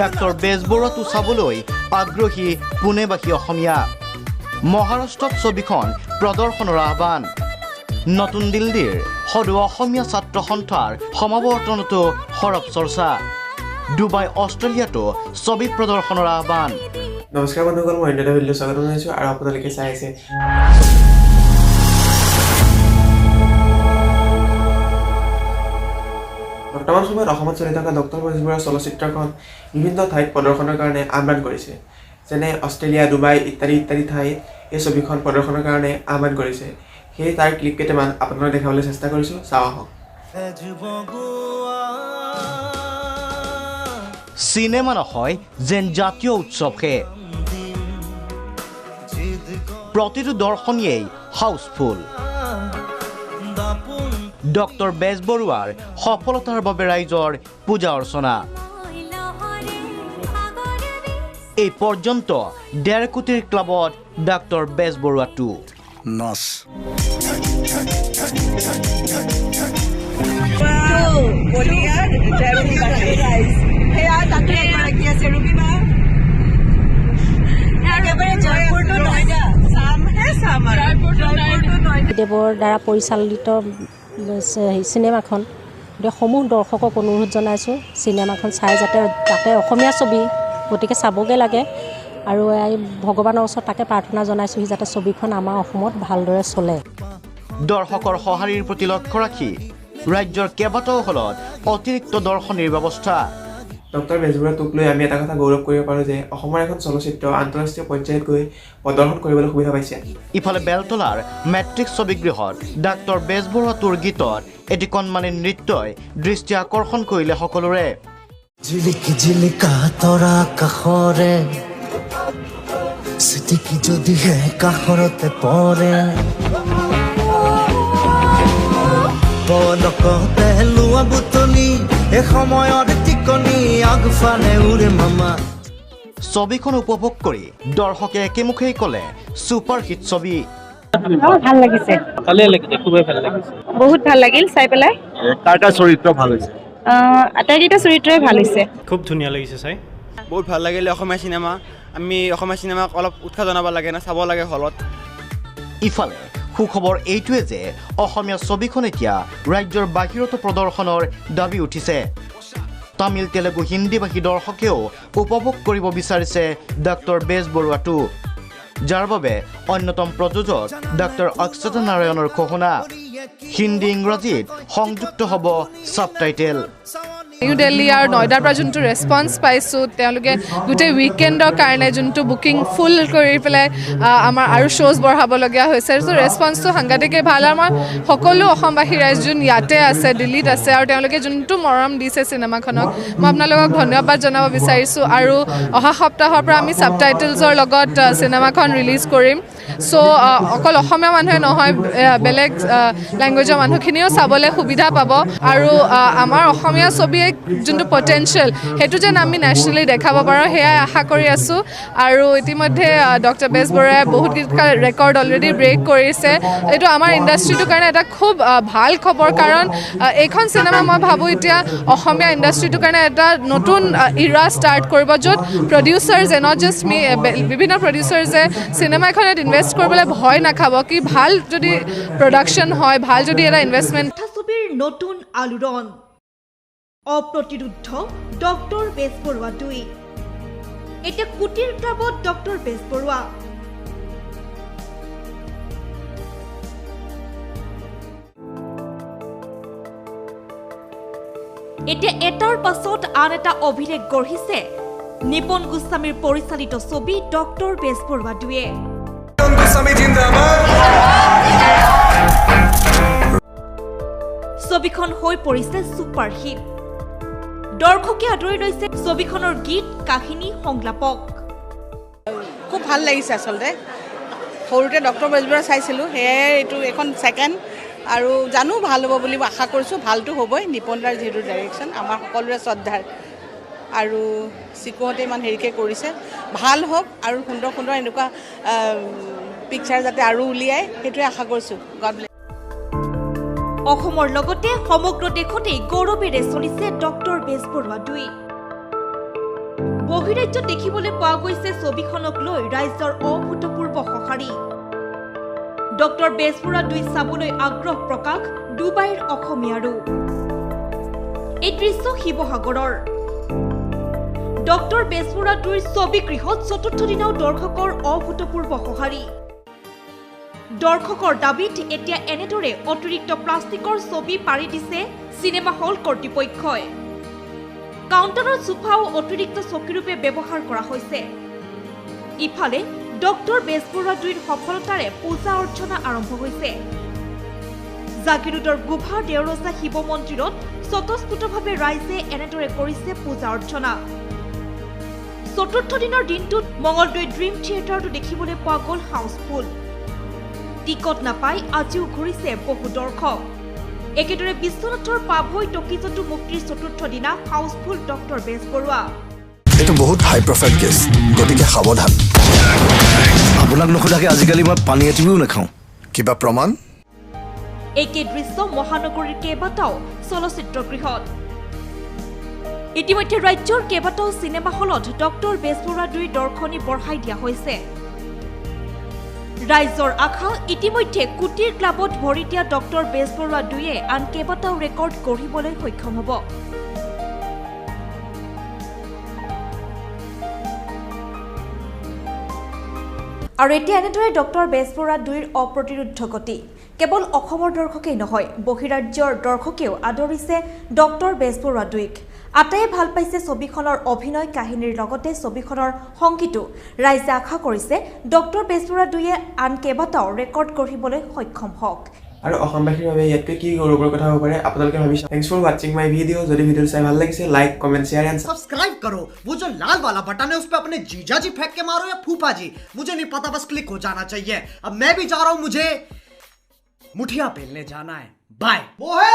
Doctor বেজবৰুৱাটো চাবলৈ আগ্ৰহী পুনেবাসী অসমীয়া। মহাৰাষ্ট্ৰত ছবিখন প্ৰদৰ্শনৰ আহ্বান। নতুন দিল্লীৰ সদৌ অসমীয়া ছাত্ৰ সন্থাৰ সমাৱৰ্তনতো সৰব চৰ্চা। ডুবাই অষ্ট্ৰেলিয়াতো ছবি প্ৰদৰ্শনৰ আহ্বান। নমস্কাৰ বন্ধুসকল, মই ইন্দ্ৰদা ভিডিঅ' স্বাগত জনাইছোঁ আৰু আপোনালোকে চাই আছে বৰ্তমান সময়ত অসমত চলি থকা ডক্টৰ বেজবৰুৱা চলচ্চিত্ৰখন বিভিন্ন ঠাইত প্ৰদৰ্শনৰ কাৰণে আহ্বান কৰিছে। যেনে অষ্ট্ৰেলিয়া, ডুবাই ইত্যাদি ইত্যাদি ঠাইত এই ছবিখন প্ৰদৰ্শনৰ কাৰণে আহ্বান কৰিছে। সেই তাৰ ক্লিপ কেইটামান আপোনালোকক দেখাবলৈ চেষ্টা কৰিছোঁ, চাওঁ আহক। চিনেমা নহয় যেন জাতীয় উৎসৱহে। প্ৰতিটো দৰ্শনীয়েই হাউচফুল। ডক্টৰ বেজবৰুৱাৰ সফলতাৰ বাবে ৰাইজৰ পূজা অৰ্চনা। এই পৰ্যন্ত 1.5 কোটিৰ ক্লাবত ডক্টৰ বেজবৰুৱাটো নচ। দেৱৰ দ্বাৰা পৰিচালিত চিনেমাখন সমূহ দৰ্শকক অনুৰোধ জনাইছোঁ, চিনেমাখন চাই যাতে তাতে অসমীয়া ছবি গতিকে চাবগৈ লাগে। আৰু এই ভগৱানৰ ওচৰত তাকে প্ৰাৰ্থনা জনাইছোঁ যাতে ছবিখন আমাৰ অসমত ভালদৰে চলে। দৰ্শকৰ সঁহাৰিৰ প্ৰতি লক্ষ্য ৰাখি ৰাজ্যৰ কেইবাটাও হলত অতিৰিক্ত দৰ্শনীৰ ব্যৱস্থা। ডক্টৰ বেজবৰুৱাটোক লৈ আমি এটা কথা গৌৰৱ কৰিব পাৰোঁ যে অসমৰ এখন চলচ্চিত্ৰ আন্তঃৰাষ্ট্ৰীয় পৰ্যায়ত গৈ প্ৰদৰ্শন কৰিবলৈ সুবিধা পাইছে। ইফালে বেলতলাৰ মেট্ৰিক ছবিগৃহত ডাক্তৰ বেজবৰুৱাটোৰ গীতত এটি কণমানি নৃত্যই দৃষ্টি আকৰ্ষণ কৰিলে সকলোৰে। জিলিকি জিলিকা তৰা কাষৰে চিটিকি যদিহে কাষৰতে পৰে পলকতে লোৱা বুটলি এসময়ৰ টিকনি আগফালে উৰে মামা। ছবিখন উপভোগ কৰি দৰ্শকে একেমুখেই ক'লে ছুপাৰ হিট ছবি। ভাল লাগিছে, ভালে লাগিছে, খুবেই ভাল লাগিছে, বহুত ভাল লাগিল চাই পেলাই। কাৰ চৰিত্ৰ ভাল হৈছে? আটাইকেইটা চৰিত্ৰই ভাল হৈছে, খুব ধুনীয়া লাগিছে চাই, বহুত ভাল লাগিলে। অসমীয়া চিনেমা, আমি অসমীয়া চিনেমাক অলপ উৎসাহ জনাব লাগে না, চাব লাগে হলত। ইফালে সুখবৰ এইটোৱে যে অসমীয়া ছবিখন এতিয়া ৰাজ্যৰ বাহিৰতো প্ৰদৰ্শনৰ দাবী উঠিছে। তামিল, তেলেগু, হিন্দীভাষী দৰ্শকেও উপভোগ কৰিব বিচাৰিছে ডক্টৰ বেজবৰুৱাটো, যাৰ বাবে অন্যতম প্ৰযোজক ডক্টৰ অক্ষত নাৰায়ণৰ ঘোষণা। হিন্দী, ইংৰাজীত সংযুক্ত হ'ব ছাবটাইটেল। নিউ দিল্লী আৰু নয়দাৰ পৰা যোনটো ৰেছপন্স পাইছোঁ, তেওঁলোকে গোটেই উইকেণ্ডৰ কাৰণে যোনটো বুকিং ফুল কৰি পেলাই আমাৰ আৰু শ্ব'জ বঢ়াবলগীয়া হৈছে। চ' ৰেছপন্সটো সাংঘাতিকেই ভাল। আমাৰ সকলো অসমবাসী ৰাইজ যোন ইয়াতে আছে, দিল্লীত আছে, আৰু তেওঁলোকে যোনটো মৰম দিছে চিনেমাখনক, মই আপোনালোকক ধন্যবাদ জনাব বিচাৰিছোঁ। আৰু অহা সপ্তাহৰ পৰা আমি ছাবটাইটেলছৰ লগত চিনেমাখন ৰিলিজ কৰিম। চ' অকল অসমীয়া মানুহে নহয়, বেলেগ লেংগুৱেজৰ মানুহখিনিও চাবলৈ সুবিধা পাব। আৰু আমাৰ অসমীয়া ছবিয়ে যোনটো পটেঞ্চিয়েল সেইটো যেন আমি নেশ্যনেলি দেখাব পাৰোঁ, সেয়াই আশা কৰি আছোঁ। আৰু ইতিমধ্যে ডক্টৰ বেজবৰুৱাই বহুত ৰেকৰ্ড অলৰেডি ব্ৰেক কৰিছে। এইটো আমাৰ ইণ্ডাষ্ট্ৰিটোৰ কাৰণে এটা খুব ভাল খবৰ, কাৰণ এইখন চিনেমা মই ভাবোঁ এতিয়া অসমীয়া ইণ্ডাষ্ট্ৰিটোৰ কাৰণে এটা নতুন ইৰা ষ্টাৰ্ট কৰিব, য'ত প্ৰডিউচাৰ্ছে, নট জাষ্ট মি, বিভিন্ন প্ৰডিউচাৰ্ছে চিনেমা এখনত ইনভেষ্ট কৰিবলৈ ভয় নাখাব। কি ভাল যদি প্ৰডাকশ্যন হয়, ভাল যদি এটা ইনভেষ্টমেণ্ট। ছবিৰ নতুন আলোড়ন, অপ্ৰতিৰোধ ডক্টৰ বেজবৰুৱা 2। এতিয়া কোটিৰ ক্লাবত ডক্টৰ বেজবৰুৱা। এতিয়া এটাৰ পাছত আন এটা অভিলেখ গঢ়িছে নিপন গোস্বামীৰ পৰিচালিত ছবি ডক্টৰ বেজবৰুৱা 2। ছবিখন হৈ পৰিছে ছুপাৰ হিট। দৰ্শকে আদৰি লৈছে ছবিখনৰ গীত, কাহিনী, সংলাপক। খুব ভাল লাগিছে আচলতে। সৰুতে ডক্টৰ বেজবৰুৱা চাইছিলোঁ, সেয়াই এইটো এখন ছেকেণ্ড, আৰু জানো ভাল হ'ব বুলি আশা কৰিছোঁ। ভালটো হ'বই, নিপনদাৰ যিহেতু ডাইৰেকশ্যন আমাৰ সকলোৰে শ্ৰদ্ধাৰ, আৰু চিকুহঁতে ইমান হেৰিকৈ কৰিছে। ভাল হওক আৰু সুন্দৰ সুন্দৰ এনেকুৱা পিকচাৰ যাতে আৰু উলিয়ায়, সেইটোৱে আশা কৰিছোঁ। God bless. অসমৰ লগতে সমগ্ৰ দেশতেই গৌৰৱেৰে চলিছে ডক্টৰ বেজবৰুৱা 2। বহিৰাজ্যত দেখিবলৈ পোৱা গৈছে ছবিখনক লৈ ৰাইজৰ অভূতপূৰ্ব সঁহাৰি ডক্টৰ বেজবৰুৱা 2 চাবলৈ আগ্ৰহ প্ৰকাশ ডুবাইৰ অসমীয়াৰো এই দৃশ্য শিৱসাগৰৰ ডক্টৰ বেজবৰুৱা 2ৰ ছবিগৃহত চতুৰ্থ দিনাও দৰ্শকৰ অভূতপূৰ্ব সঁহাৰি দৰ্শকৰ দাবীত এতিয়া এনেদৰে অতিৰিক্ত প্লাষ্টিকৰ ছবি পাৰি দিছে চিনেমা হল কৰ্তৃপক্ষই কাউণ্টাৰৰ সোফাও অতিৰিক্ত চকীৰূপে ব্যৱহাৰ কৰা হৈছে ইফালে ডক্টৰ বেজবৰুৱা 2ৰ সফলতাৰে পূজা অৰ্চনা আৰম্ভ হৈছে জাগিৰোডৰ গুভা দেওৰজা শিৱ মন্দিৰত স্বতঃস্ফূৰ্তভাৱে ৰাইজে এনেদৰে কৰিছে পূজা অৰ্চনা চতুৰ্থ দিনৰ দিনটোত মঙলদৈ ড্ৰিম থিয়েটাৰটো দেখিবলৈ পোৱা গ'ল হাউচফুল টিকট নাপাই আজিও ঘূৰিছে বহু দৰ্শক একেদৰে বিশ্বনাথৰ পাভৈ টকিজতো মুক্তিৰ চতুৰ্থ দিনা হাউচফুল ডক্টৰ বেজবৰুৱা এইটো বহুত হাই প্ৰফাইল কেছ গতিকে সাৱধান আপোনাক নোখোধাকে আজিকালি মই পানী এটিও নাখাওঁ কিবা প্ৰমাণ একে দৃশ্য মহানগৰীৰ কেইবাটাও চলচ্চিত্ৰগৃহত ইতিমধ্যে ৰাজ্যৰ কেইবাটাও চিনেমা হলত ডক্টৰ বেজবৰুৱা 2ৰ দৰ্শনী বঢ়াই দিয়া হৈছে ৰাইজৰ আশা ইতিমধ্যে কুটিৰ ক্লাবত ভৰি দিয়া ডক্টৰ বেজবৰুৱা 2য়ে আন কেইবাটাও ৰেকৰ্ড গঢ়িবলৈ সক্ষম হ'ব আৰু এতিয়া এনেদৰে ডক্টৰ বেজবৰুৱা 2ৰ অপ্ৰতিৰোধ গতি কেৱল অসমৰ দৰ্শকেই নহয় বহিৰাজ্যৰ দৰ্শকেও আদৰিছে ডক্টৰ বেজবৰুৱা 2ক আটাইয়ে ভাল পাইছে ছবিখনৰ অভিনয় কাহিনীৰ লগতে ছবিখনৰ সংগীতো ৰাইজে আশা কৰিছে ডক্টৰ বেজবৰুৱা 2য়ে আন কেইবাটাও ৰেকৰ্ড গঢ়িবলৈ সক্ষম হওক আৰু অসমবাসীৰ বাবে ইয়াতকৈ কি গৌৰৱৰ কথা হ'ব পাৰে আপোনালোকে ভাবিছে thanks for watching my video যদি ভিডিও চাই ভাল লাগিছে like comment share and subscribe करो वो जो लाल वाला बटन है उस पे अपने जीजा जी फेंक के मारो या फूफा जी मुझे नहीं पता बस क्लिक हो जाना चाहिए अब मैं भी जा रहा हूं मुझे मुठिया पेलने जाना है बाय वो है